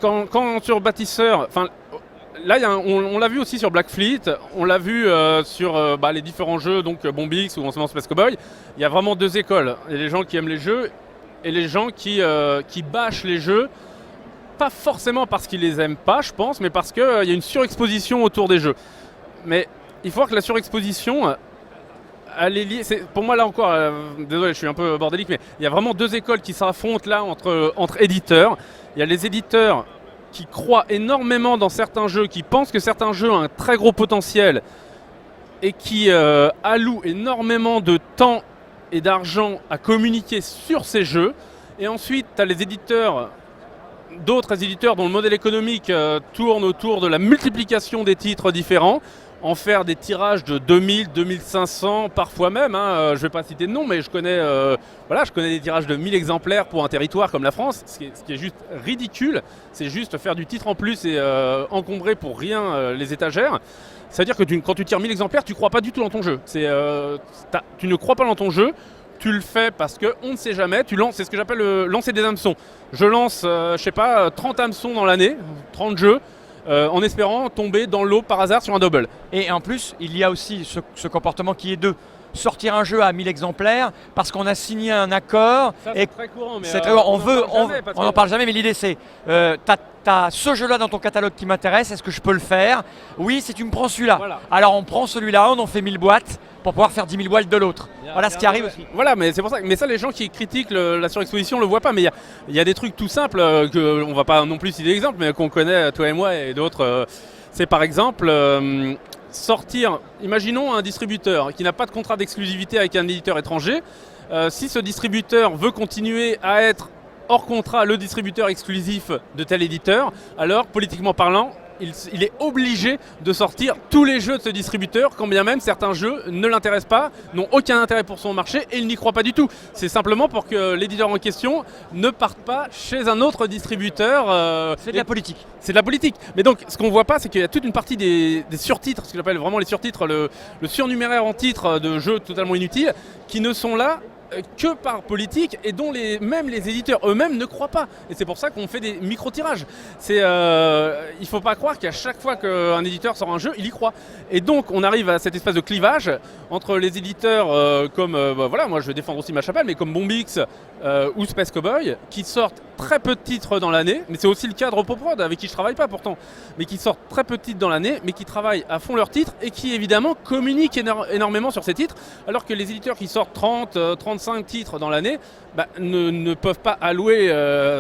Quand sur Bâtisseur, enfin là on l'a vu aussi sur Black Fleet, on l'a vu sur les différents jeux, donc Bombix ou en ce moment Space Cowboy. Il y a vraiment deux écoles. Il y a les gens qui aiment les jeux et les gens qui bâchent les jeux, pas forcément parce qu'ils les aiment pas, je pense, mais parce qu'il y a une surexposition autour des jeux. Mais il faut voir que la surexposition, elle est liée, pour moi là encore, désolé, je suis un peu bordélique, mais il y a vraiment deux écoles qui s'affrontent là entre éditeurs. Il y a les éditeurs qui croient énormément dans certains jeux, qui pensent que certains jeux ont un très gros potentiel et qui allouent énormément de temps et d'argent à communiquer sur ces jeux. Et ensuite, tu as les éditeurs, d'autres éditeurs dont le modèle économique tourne autour de la multiplication des titres différents, en faire des tirages de 2000, 2500, parfois même, je ne vais pas citer de nom, mais je connais des tirages de 1000 exemplaires pour un territoire comme la France, ce qui est juste ridicule. C'est juste faire du titre en plus et encombrer pour rien les étagères. C'est-à-dire que quand tu tires 1000 exemplaires, tu ne crois pas du tout dans ton jeu. Tu ne crois pas dans ton jeu, tu le fais parce qu'on ne sait jamais, tu lances, c'est ce que j'appelle lancer des hameçons. Je lance, 30 hameçons dans l'année, 30 jeux, en espérant tomber dans l'eau par hasard sur un double. Et en plus, il y a aussi ce comportement qui est de sortir un jeu à 1000 exemplaires parce qu'on a signé un accord. Ça, c'est très courant, mais on n'en parle jamais, mais l'idée c'est, t'as ce jeu-là dans ton catalogue qui m'intéresse, est-ce que je peux le faire? Oui, si tu me prends celui-là. Voilà. Alors on prend celui-là, on en fait 1000 boîtes pour pouvoir faire 10 000 boîtes de l'autre. Voilà ce qui arrive aussi. Voilà, mais c'est pour ça. Mais ça, les gens qui critiquent la surexposition ne le voient pas. Mais il y a des trucs tout simples qu'on ne va pas non plus citer d'exemple, mais qu'on connaît, toi et moi et d'autres. C'est par exemple sortir, imaginons un distributeur qui n'a pas de contrat d'exclusivité avec un éditeur étranger. Si ce distributeur veut continuer à être hors contrat le distributeur exclusif de tel éditeur, alors politiquement parlant, il est obligé de sortir tous les jeux de ce distributeur, quand bien même certains jeux ne l'intéressent pas, n'ont aucun intérêt pour son marché et il n'y croit pas du tout. C'est simplement pour que l'éditeur en question ne parte pas chez un autre distributeur. C'est de la politique. C'est de la politique. Mais donc, ce qu'on ne voit pas, c'est qu'il y a toute une partie des surtitres, ce que j'appelle vraiment les surtitres, le surnuméraire en titres de jeux totalement inutiles, qui ne sont là que par politique et dont même les éditeurs eux-mêmes ne croient pas. Et c'est pour ça qu'on fait des micro-tirages. Il ne faut pas croire qu'à chaque fois qu'un éditeur sort un jeu, il y croit. Et donc on arrive à cette espèce de clivage entre les éditeurs moi je vais défendre aussi ma chapelle, mais comme Bombix ou Space Cowboy, qui sortent très peu de titres dans l'année, mais c'est aussi le cas de Repoprod, avec qui je travaille pas pourtant, mais qui sortent très peu de titres dans l'année, mais qui travaillent à fond leurs titres et qui évidemment communiquent énormément sur ces titres, alors que les éditeurs qui sortent 30, 35 titres dans l'année ne peuvent pas allouer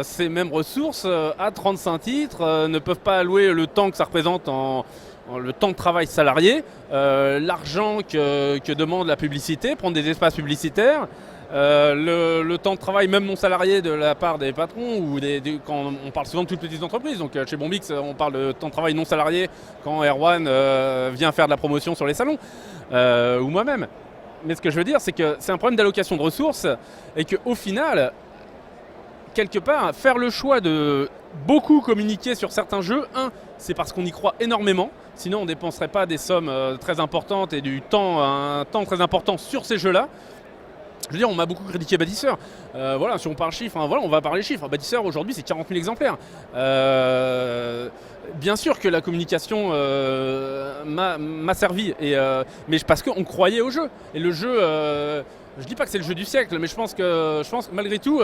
ces mêmes ressources à 35 titres, ne peuvent pas allouer le temps que ça représente le temps de travail salarié, l'argent que demande la publicité, prendre des espaces publicitaires, le temps de travail même non salarié de la part des patrons ou quand on parle souvent de toutes petites entreprises, donc chez Bombix on parle de temps de travail non salarié quand Erwan vient faire de la promotion sur les salons ou moi-même. Mais ce que je veux dire, c'est que c'est un problème d'allocation de ressources et qu'au final, quelque part, faire le choix de beaucoup communiquer sur certains jeux, c'est parce qu'on y croit énormément, sinon on ne dépenserait pas des sommes très importantes et un temps très important sur ces jeux-là. Je veux dire, on m'a beaucoup critiqué Bâtisseur. Si on parle chiffres, on va parler chiffres. Bâtisseur, aujourd'hui, c'est 40 000 exemplaires. Bien sûr que la communication m'a servi, mais parce qu'on croyait au jeu. Et le jeu, je dis pas que c'est le jeu du siècle, mais je pense que malgré tout,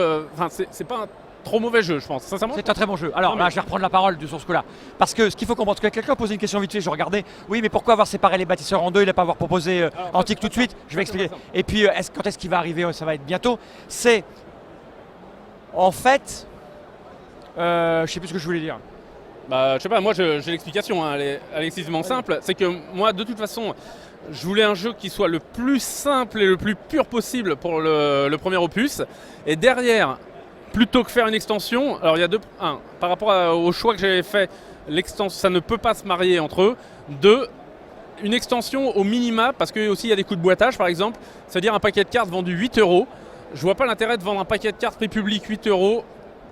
c'est pas un trop mauvais jeu, je pense, sincèrement. C'est un très bon jeu. Alors là, je vais reprendre la parole sur ce coup-là. Parce que ce qu'il faut comprendre, que quelqu'un posait une question vite fait, je regardais, oui, mais pourquoi avoir séparé les bâtisseurs en deux, il n'a pas avoir proposé Antique tout de suite? Je vais expliquer. Et puis, quand est-ce qu'il va arriver? Ça va être bientôt. C'est, en fait, je sais plus ce que je voulais dire. Je sais pas, moi j'ai l'explication, elle est excessivement simple. C'est que moi, de toute façon, je voulais un jeu qui soit le plus simple et le plus pur possible pour le premier opus. Et derrière, plutôt que faire une extension, alors il y a par rapport au choix que j'avais fait, l'extension, ça ne peut pas se marier entre eux. Une extension au minima, parce qu'il y a des coûts de boitage par exemple, c'est-à-dire un paquet de cartes vendu 8 €. Je vois pas l'intérêt de vendre un paquet de cartes prix public 8 €,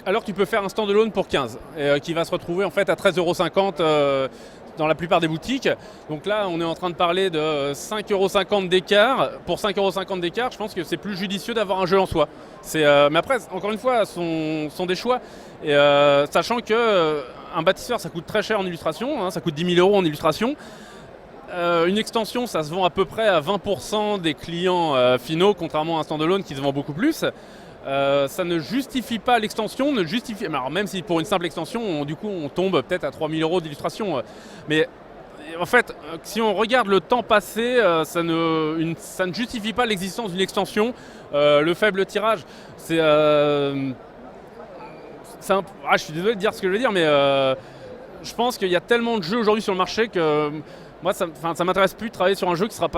alors que tu peux faire un stand-alone pour 15, qui va se retrouver en fait à 13,50 €. dans la plupart des boutiques. Donc là, on est en train de parler de 5,50 € d'écart. Pour 5,50 € d'écart, je pense que c'est plus judicieux d'avoir un jeu en soi. Mais après, encore une fois, sont des choix. Et sachant que un bâtisseur, ça coûte très cher en illustration, hein, ça coûte 10 000 € en illustration. Une extension, ça se vend à peu près à 20% des clients finaux, contrairement à un standalone qui se vend beaucoup plus. Ça ne justifie pas l'extension, alors même si pour une simple extension, du coup, on tombe peut-être à 3 000 € d'illustration. Mais en fait, si on regarde le temps passé, ça ne justifie pas l'existence d'une extension. Le faible tirage, je suis désolé de dire ce que je veux dire, mais je pense qu'il y a tellement de jeux aujourd'hui sur le marché que moi, ça m'intéresse plus de travailler sur un jeu qui fera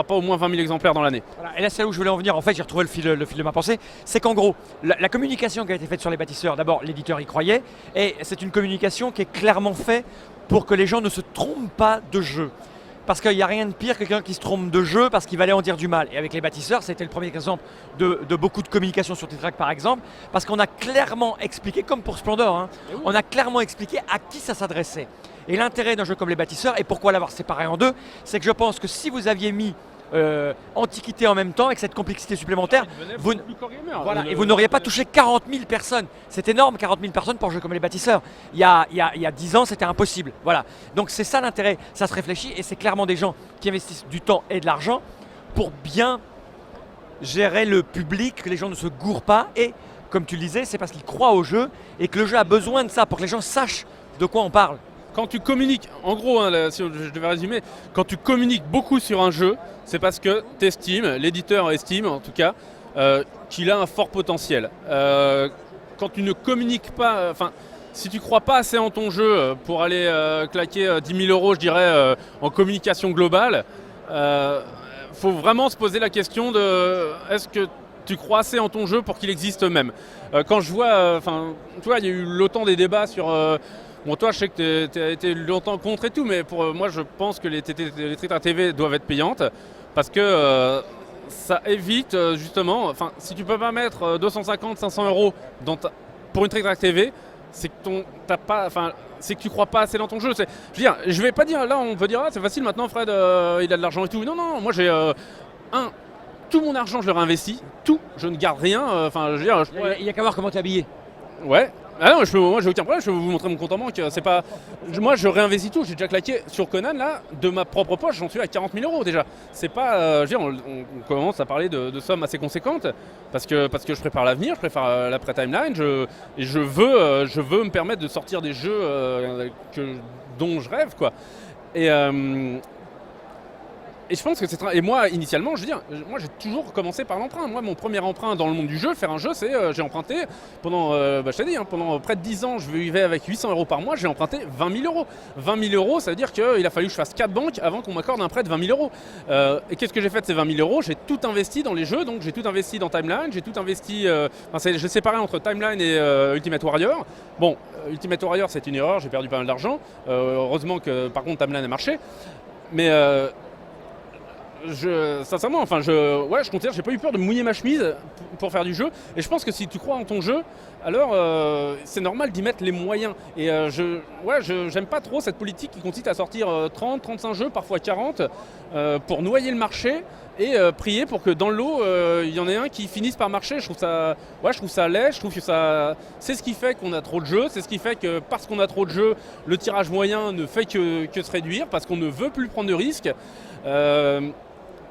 pas au moins 20 000 exemplaires dans l'année. Voilà, et là, c'est là où je voulais en venir. En fait, j'ai retrouvé le fil de ma pensée. C'est qu'en gros, la communication qui a été faite sur les bâtisseurs, d'abord, l'éditeur y croyait, et c'est une communication qui est clairement faite pour que les gens ne se trompent pas de jeu. Parce qu'il n'y a rien de pire que quelqu'un qui se trompe de jeu parce qu'il va aller en dire du mal. Et avec les bâtisseurs, c'était le premier exemple de beaucoup de communication sur Tetrac par exemple, parce qu'on a clairement expliqué, comme pour Splendor, hein, on a clairement expliqué à qui ça s'adressait. Et l'intérêt d'un jeu comme les bâtisseurs, et pourquoi l'avoir séparé en deux, c'est que je pense que si vous aviez mis Antiquité en même temps, avec cette complexité supplémentaire, vous n'auriez pas touché 40 000 personnes. C'est énorme, 40 000 personnes pour un jeu comme les bâtisseurs. Il y a 10 ans, c'était impossible. Voilà. Donc c'est ça l'intérêt, ça se réfléchit, et c'est clairement des gens qui investissent du temps et de l'argent pour bien gérer le public, que les gens ne se gourrent pas, et comme tu le disais, c'est parce qu'ils croient au jeu, et que le jeu a besoin de ça, pour que les gens sachent de quoi on parle. Quand tu communiques, en gros, hein, si je devais résumer, quand tu communiques beaucoup sur un jeu, c'est parce que tu estimes, l'éditeur estime en tout cas, qu'il a un fort potentiel. Quand tu ne communiques pas, si tu ne crois pas assez en ton jeu pour aller claquer 10 000 €, je dirais, en communication globale, faut vraiment se poser la question de est-ce que tu crois assez en ton jeu pour qu'il existe même. Quand je vois, tu vois, il y a eu longtemps des débats sur... Bon, toi, je sais que tu as été longtemps contre et tout, mais pour moi, je pense que les Tetrac TV doivent être payantes parce que ça évite justement. Si tu peux pas mettre 250, 500 € pour une Tetrac TV, c'est que c'est que tu crois pas assez dans ton jeu. Je vais pas dire là, on peut dire c'est facile maintenant, Fred, il a de l'argent et tout. Non, moi j'ai tout mon argent, je le réinvestis, tout, je ne garde rien. Il n'y a qu'à voir comment tu es habillé. Ouais. Ah non, moi j'ai aucun problème, je peux vous montrer mon compte en banque. Moi je réinvestis tout, j'ai déjà claqué sur Conan là, de ma propre poche, j'en suis à 40 000 € déjà. C'est pas, on commence à parler de sommes assez conséquentes parce que je prépare l'avenir, je prépare l'après-timeline, et je veux me permettre de sortir des jeux dont je rêve quoi. Et je pense que et moi, initialement, je veux dire, moi j'ai toujours commencé par l'emprunt. Moi, mon premier emprunt dans le monde du jeu, faire un jeu, c'est j'ai emprunté pendant, je t'ai dit, pendant près de 10 ans, je vivais avec 800 € par mois, j'ai emprunté 20 000 €. 20 000 €, ça veut dire qu'il a fallu que je fasse 4 banques avant qu'on m'accorde un prêt de 20 000 €. Et qu'est-ce que j'ai fait de ces 20 000 €? J'ai tout investi dans les jeux, donc j'ai tout investi dans Timeline, j'ai tout investi, j'ai séparé entre Timeline et Ultimate Warrior. Bon, Ultimate Warrior, c'est une erreur, j'ai perdu pas mal d'argent. Heureusement que par contre Timeline a marché. Mais sincèrement, je considère que j'ai pas eu peur de mouiller ma chemise pour faire du jeu. Et je pense que si tu crois en ton jeu, alors c'est normal d'y mettre les moyens. Et j'aime pas trop cette politique qui consiste à sortir 30, 35 jeux, parfois 40, pour noyer le marché et prier pour que dans le lot, il y en ait un qui finisse par marcher. Je trouve ça laid, je trouve que c'est ce qui fait qu'on a trop de jeux, c'est ce qui fait que parce qu'on a trop de jeux, le tirage moyen ne fait que se réduire, parce qu'on ne veut plus prendre de risques.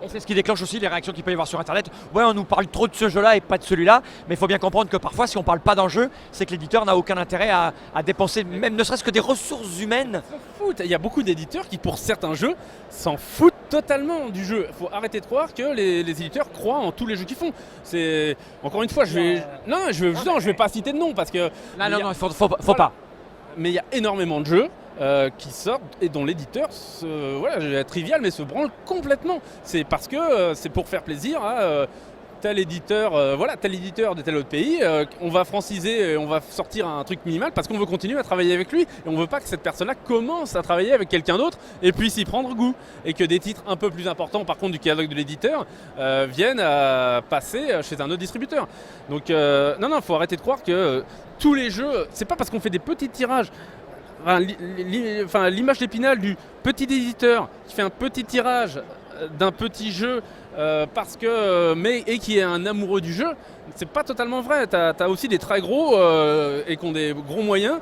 Et c'est ce qui déclenche aussi les réactions qu'il peut y avoir sur internet. Ouais, on nous parle trop de ce jeu-là et pas de celui-là. Mais il faut bien comprendre que parfois, si on ne parle pas d'un jeu, c'est que l'éditeur n'a aucun intérêt à dépenser, même ne serait-ce que des ressources humaines. Il y a beaucoup d'éditeurs qui, pour certains jeux, s'en foutent totalement du jeu. Il faut arrêter de croire que les éditeurs croient en tous les jeux qu'ils font. Encore une fois, je vais pas citer de nom parce que... Non, il faut pas. Mais il y a énormément de jeux qui sortent et dont l'éditeur, trivial, mais se branle complètement. C'est parce que c'est pour faire plaisir à tel éditeur de tel autre pays. On va franciser, on va sortir un truc minimal parce qu'on veut continuer à travailler avec lui. Et on ne veut pas que cette personne-là commence à travailler avec quelqu'un d'autre et puisse y prendre goût. Et que des titres un peu plus importants, par contre, du catalogue de l'éditeur, viennent à passer chez un autre distributeur. Donc, non, il faut arrêter de croire que tous les jeux, c'est pas parce qu'on fait des petits tirages. l'image d'Épinal du petit éditeur qui fait un petit tirage d'un petit jeu et qui est un amoureux du jeu, c'est pas totalement vrai. Tu as aussi des très gros et qui ont des gros moyens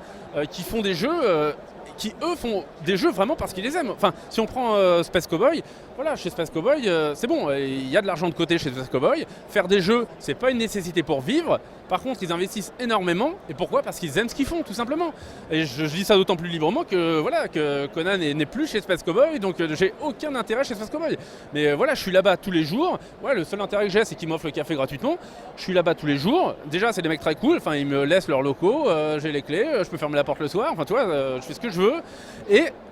qui font des jeux qui eux font des jeux vraiment parce qu'ils les aiment. Enfin, si on prend Space Cowboy, voilà, chez Space Cowboy, c'est bon, il y a de l'argent de côté chez Space Cowboy. Faire des jeux, c'est pas une nécessité pour vivre. Par contre, ils investissent énormément. Et pourquoi ? Parce qu'ils aiment ce qu'ils font, tout simplement. Et je dis ça d'autant plus librement que Conan n'est plus chez Space Cowboy, donc j'ai aucun intérêt chez Space Cowboy. Mais voilà, je suis là-bas tous les jours. Ouais, le seul intérêt que j'ai, c'est qu'ils m'offrent le café gratuitement. Je suis là-bas tous les jours. Déjà, c'est des mecs très cool. Enfin, ils me laissent leurs locaux, j'ai les clés, je peux fermer la porte le soir. Enfin, tu vois, je fais ce que je veux.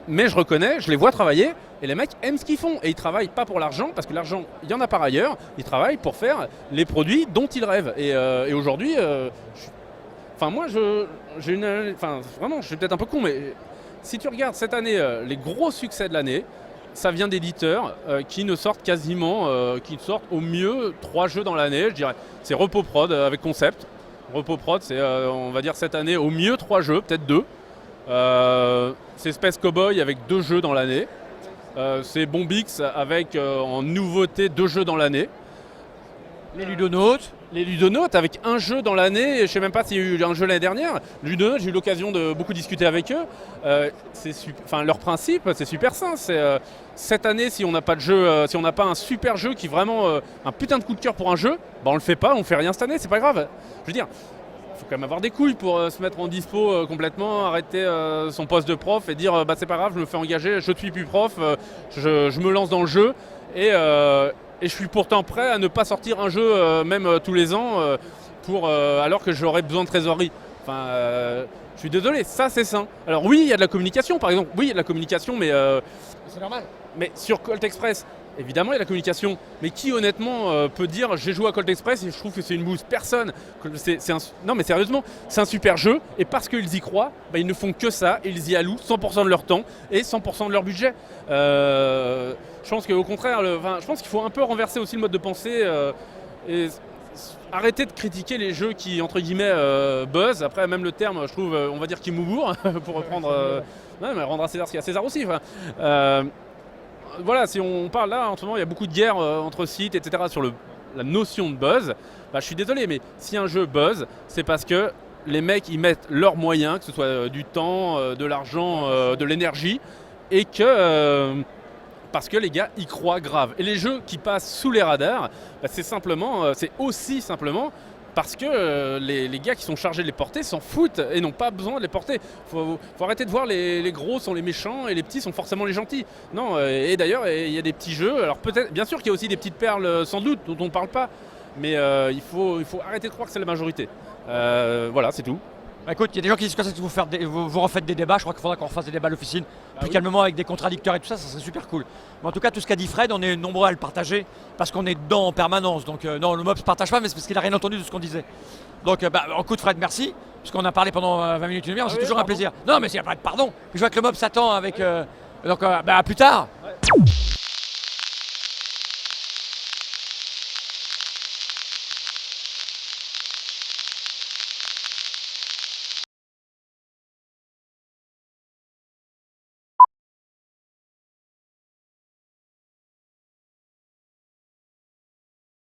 Mais je reconnais, je les vois travailler, et les mecs aiment ce qu'ils font. Et ils travaillent pas pour l'argent, parce que l'argent, il y en a par ailleurs. Ils travaillent pour faire les produits dont ils rêvent. Et aujourd'hui, vraiment, je suis peut-être un peu con, mais si tu regardes cette année, les gros succès de l'année, ça vient d'éditeurs qui ne sortent qui sortent au mieux 3 jeux dans l'année, je dirais. C'est RepoProd avec Concept. RepoProd, c'est, on va dire, cette année, au mieux 3 jeux, peut-être 2. C'est Space Cowboy avec 2 jeux dans l'année. C'est Bombix avec en nouveauté 2 jeux dans l'année. Les Ludonautes. Les Ludonautes avec 1 jeu dans l'année. Je ne sais même pas s'il y a eu un jeu l'année dernière. Ludonautes, j'ai eu l'occasion de beaucoup discuter avec eux. Leur principe, c'est super simple. Cette année, si on n'a pas de jeu, si on n'a pas un super jeu qui est vraiment un putain de coup de cœur pour un jeu, bah on le fait pas, on fait rien cette année, c'est pas grave. Je veux dire, faut quand même avoir des couilles pour se mettre en dispo complètement, arrêter son poste de prof et dire bah c'est pas grave, je me fais engager, je ne suis plus prof, je me lance dans le jeu et je suis pourtant prêt à ne pas sortir un jeu même tous les ans alors que j'aurais besoin de trésorerie. Enfin, je suis désolé, ça c'est sain. Alors oui, il y a de la communication par exemple, oui il y a de la communication mais c'est normal. Mais sur Colt Express, évidemment il y a de la communication, mais qui honnêtement peut dire j'ai joué à Colt Express et je trouve que c'est une bouse. Personne. Non mais sérieusement, c'est un super jeu et parce qu'ils y croient, bah, ils ne font que ça, ils y allouent 100% de leur temps et 100% de leur budget. Je pense qu'au contraire, je pense qu'il faut un peu renverser aussi le mode de pensée et arrêter de critiquer les jeux qui entre guillemets buzz. Après même le terme, je trouve, on va dire qui moubourre pour reprendre. Ouais, mais rendre à César ce qu'il y a à César aussi. Voilà, si on parle là, en ce moment, il y a beaucoup de guerres entre sites, etc. sur la notion de buzz. Bah, je suis désolé, mais si un jeu buzz, c'est parce que les mecs y mettent leurs moyens, que ce soit du temps, de l'argent, de l'énergie, et que parce que les gars y croient grave. Et les jeux qui passent sous les radars, bah, c'est aussi simplement parce que les gars qui sont chargés de les porter s'en foutent et n'ont pas besoin de les porter. Faut arrêter de voir les gros sont les méchants et les petits sont forcément les gentils. Non, et d'ailleurs, il y a des petits jeux. Alors peut-être, bien sûr qu'il y a aussi des petites perles sans doute dont on ne parle pas, mais il faut arrêter de croire que c'est la majorité. Voilà, c'est tout. Bah écoute, il y a des gens qui disent que vous refaites des débats, je crois qu'il faudra qu'on refasse des débats à l'officine, plus calmement avec des contradicteurs et tout ça, ça serait super cool. Mais en tout cas, tout ce qu'a dit Fred, on est nombreux à le partager, parce qu'on est dedans en permanence. Donc non, le mob ne se partage pas, mais c'est parce qu'il n'a rien entendu de ce qu'on disait. Donc écoute Fred, merci, puisqu'on a parlé pendant 20 minutes, une demi-heure, c'est toujours un plaisir. Non mais il n'y a pas de pardon, je vois que le mob s'attend avec... à plus tard. Ouais.